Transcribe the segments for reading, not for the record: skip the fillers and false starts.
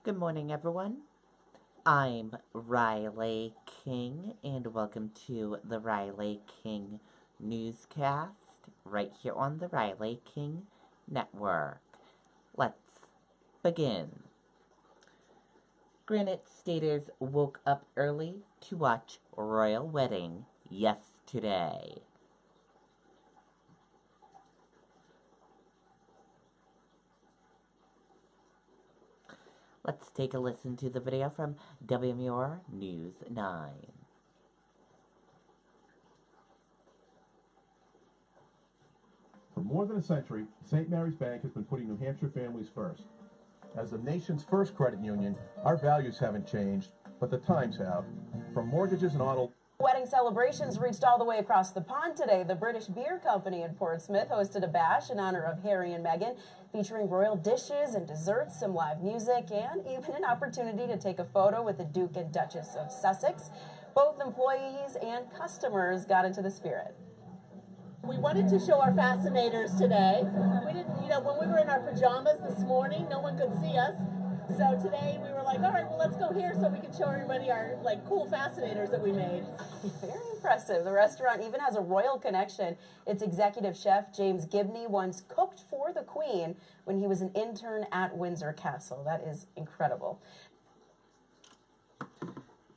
Good morning, everyone. I'm Riley King, and welcome to the Riley King Newscast right here on the Riley King Network. Let's begin. Granite Staters woke up early to watch Royal Wedding yesterday. Let's take a listen to the video from WMUR News 9. For more than a century, St. Mary's Bank has been putting New Hampshire families first. As the nation's first credit union, our values haven't changed, but the times have. From mortgages and auto... Wedding celebrations reached all the way across the pond today. The British Beer Company in Portsmouth hosted a bash in honor of Harry and Meghan, featuring royal dishes and desserts, some live music, and even an opportunity to take a photo with the Duke and Duchess of Sussex. Both employees and customers got into the spirit. We wanted to show our fascinators today. We didn't, when we were in our pajamas this morning, no one could see us. So today we were like, all right, well, let's go here so we can show everybody our cool fascinators that we made. Very impressive. The restaurant even has a royal connection. Its executive chef, James Gibney, once cooked for the Queen when he was an intern at Windsor Castle. That is incredible.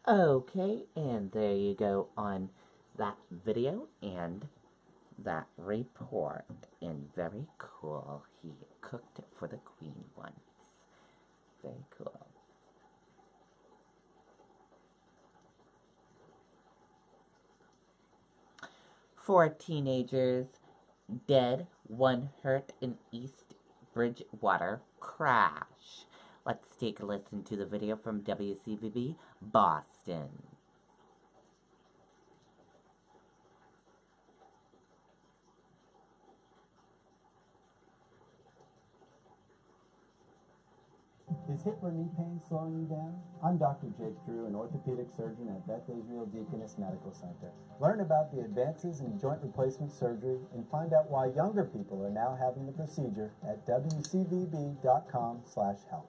Okay, and there you go on that video and that report. And very cool. He cooked for the Queen once. Very cool. Four teenagers dead, one hurt in East Bridgewater crash. Let's take a listen to the video from WCVB Boston. Is hip or knee pain slowing you down? I'm Dr. Jake Drew, an orthopedic surgeon at Beth Israel Deaconess Medical Center. Learn about the advances in joint replacement surgery and find out why younger people are now having the procedure at wcvb.com/health.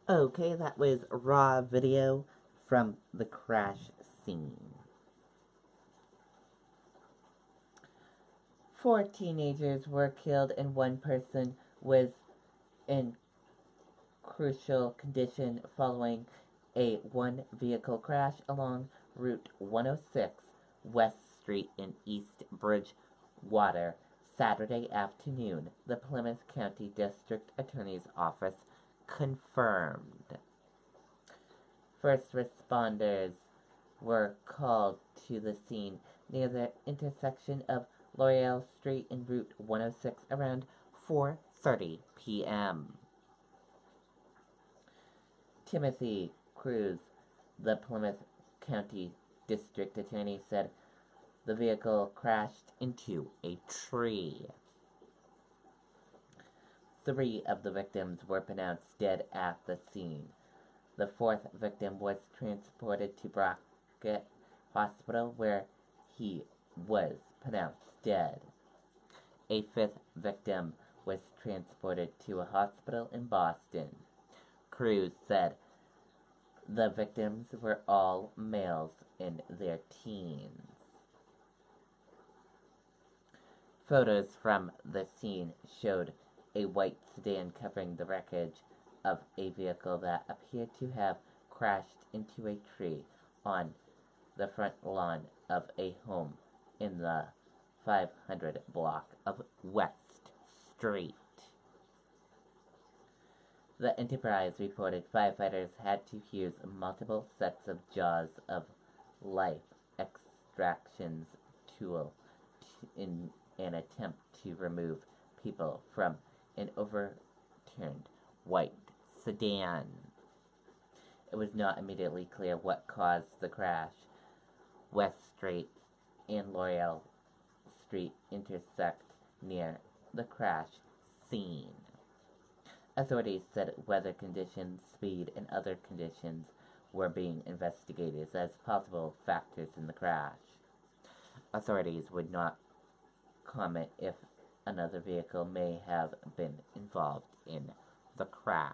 Okay, that was raw video from the crash scene. Four teenagers were killed and one person was in crucial condition following a one-vehicle crash along Route 106 West Street in East Bridgewater Saturday afternoon, the Plymouth County District Attorney's Office confirmed. First responders were called to the scene near the intersection of L'Oreal Street and Route 106 around 4:30 p.m. Timothy Cruz, the Plymouth County District Attorney, said the vehicle crashed into a tree. 3 of the victims were pronounced dead at the scene. The 4th victim was transported to Brockett Hospital, where he was pronounced dead. A 5th victim was transported to a hospital in Boston. Cruz said the victims were all males in their teens. Photos from the scene showed a white sedan covering the wreckage of a vehicle that appeared to have crashed into a tree on the front lawn of a home in the 500 block of West Street. The Enterprise reported firefighters had to use multiple sets of jaws of life extractions tool in an attempt to remove people from an overturned white sedan. It was not immediately clear what caused the crash. West Street and L'Oreal Street intersect near the crash scene. Authorities said weather conditions, speed, and other conditions were being investigated as possible factors in the crash. Authorities would not comment if another vehicle may have been involved in the crash.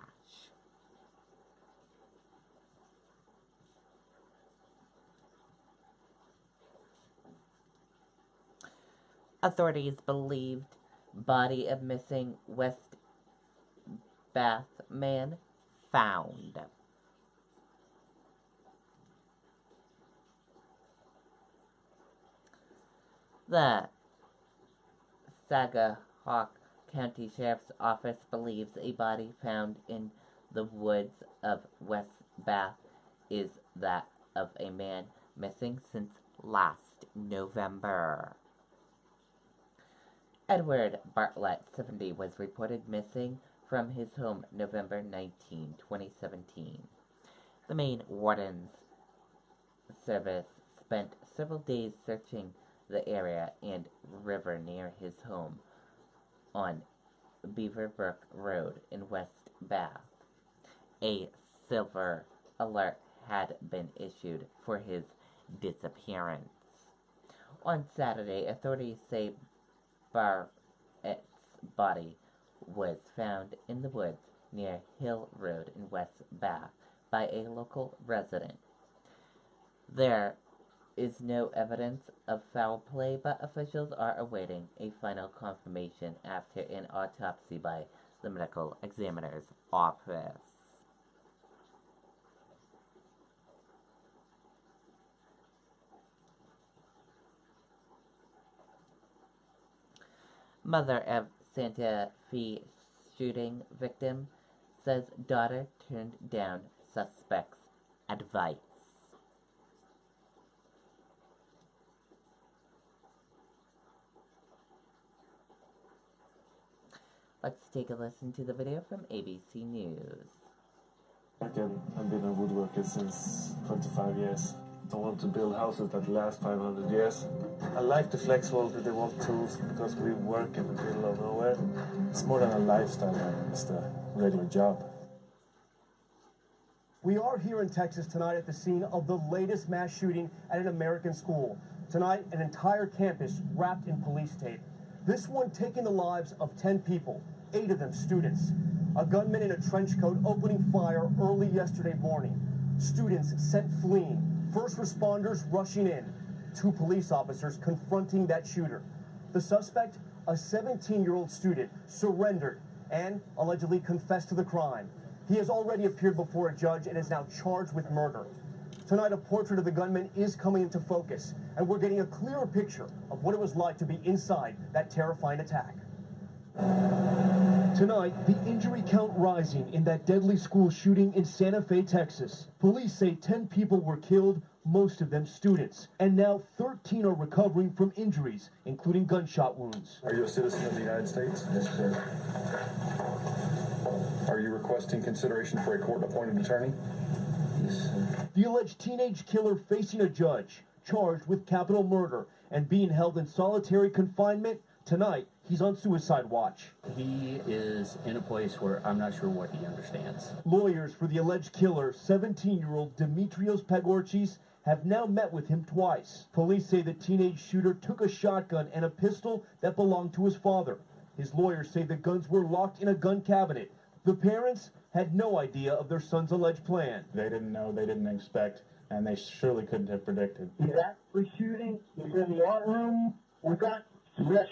Authorities believed body of missing West Bath man found. The Sagahawk County Sheriff's Office believes a body found in the woods of West Bath is that of a man missing since last November. Edward Bartlett, 70, was reported missing from his home November 19, 2017. The Maine Warden's Service spent several days searching the area and river near his home on Beaverbrook Road in West Bath. A silver alert had been issued for his disappearance. On Saturday, authorities say Barrett's body was found in the woods near Hill Road in West Bath by a local resident. There is no evidence of foul play, but officials are awaiting a final confirmation after an autopsy by the medical examiner's office. Mother of Santa Fe shooting victim says daughter turned down suspect's advice. Let's take a listen to the video from ABC News. I've been a woodworker since 25 years. I want to build houses that last 500 years. I like the flexible with the old tools because we work in the middle of nowhere. It's more than a lifestyle than it's a regular job. We are here in Texas tonight at the scene of the latest mass shooting at an American school. Tonight, an entire campus wrapped in police tape. This one taking the lives of 10 people, 8 of them students. A gunman in a trench coat opening fire early yesterday morning. Students sent fleeing. First responders rushing in. 2 police officers confronting that shooter. The suspect, a 17-year-old student, surrendered and allegedly confessed to the crime. He has already appeared before a judge and is now charged with murder. Tonight, a portrait of the gunman is coming into focus, and we're getting a clearer picture of what it was like to be inside that terrifying attack. Tonight, the injury count rising in that deadly school shooting in Santa Fe, Texas. Police say 10 people were killed, most of them students, and now 13 are recovering from injuries, including gunshot wounds. Are you a citizen of the United States? Yes, sir. Are you requesting consideration for a court-appointed attorney? Yes, sir. The alleged teenage killer facing a judge, charged with capital murder and being held in solitary confinement. Tonight, he's on suicide watch. He is in a place where I'm not sure what he understands. Lawyers for the alleged killer, 17-year-old Dimitrios Pagorchis, have now met with him twice. Police say the teenage shooter took a shotgun and a pistol that belonged to his father. His lawyers say the guns were locked in a gun cabinet. The parents had no idea of their son's alleged plan. They didn't know, they didn't expect, and they surely couldn't have predicted. He's actually shooting. He's in the art room. We got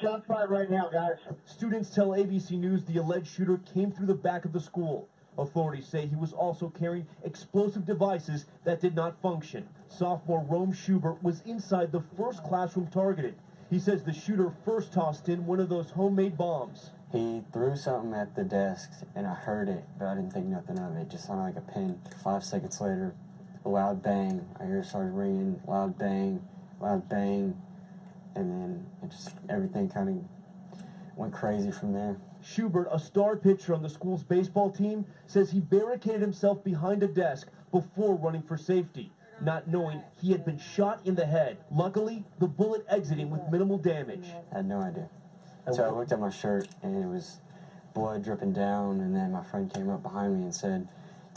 shots fired right now, guys. Students tell ABC News the alleged shooter came through the back of the school. Authorities say he was also carrying explosive devices that did not function. Sophomore Rome Schubert was inside the first classroom targeted. He says the shooter first tossed in one of those homemade bombs. He threw something at the desk, and I heard it, but I didn't think nothing of it. It just sounded like a pin. 5 seconds later, a loud bang. My ears started ringing, loud bang, loud bang. and then everything kind of went crazy from there. Schubert, a star pitcher on the school's baseball team, says he barricaded himself behind a desk before running for safety, not knowing he had been shot in the head. Luckily, the bullet exiting with minimal damage. I had no idea. So I looked at my shirt, and it was blood dripping down, and then my friend came up behind me and said,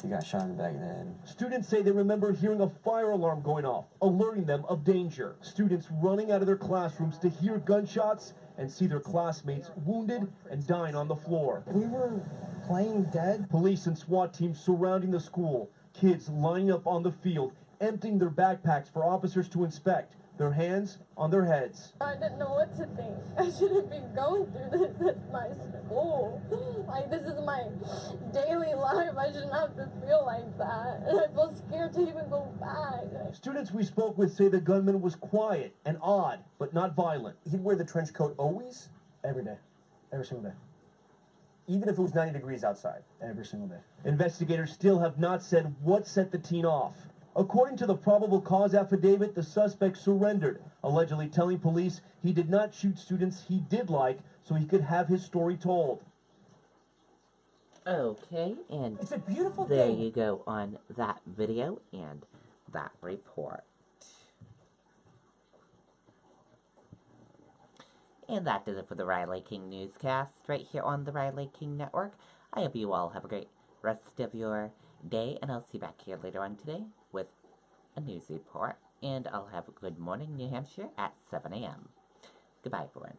"You got shot in the back of the head." Students say they remember hearing a fire alarm going off, alerting them of danger. Students running out of their classrooms to hear gunshots and see their classmates wounded and dying on the floor. We were playing dead. Police and SWAT teams surrounding the school. Kids lining up on the field, emptying their backpacks for officers to inspect, their hands on their heads. I didn't know what to think. I shouldn't be going through this. It's my school. Like, this is my daily life. I shouldn't have to feel like that. And I feel scared to even go back. Students we spoke with say the gunman was quiet and odd, but not violent. He'd wear the trench coat always? Every day. Every single day. Even if it was 90 degrees outside? Every single day. Investigators still have not said what set the teen off. According to the probable cause affidavit, the suspect surrendered, allegedly telling police he did not shoot students he did like so he could have his story told. Okay, and it's a beautiful there thing. You go on that video and that report. And that does it for the Riley King Newscast right here on the Riley King Network. I hope you all have a great rest of your day, and I'll see you back here later on today with a news report. And I'll have Good Morning New Hampshire at 7 a.m. Goodbye, everyone.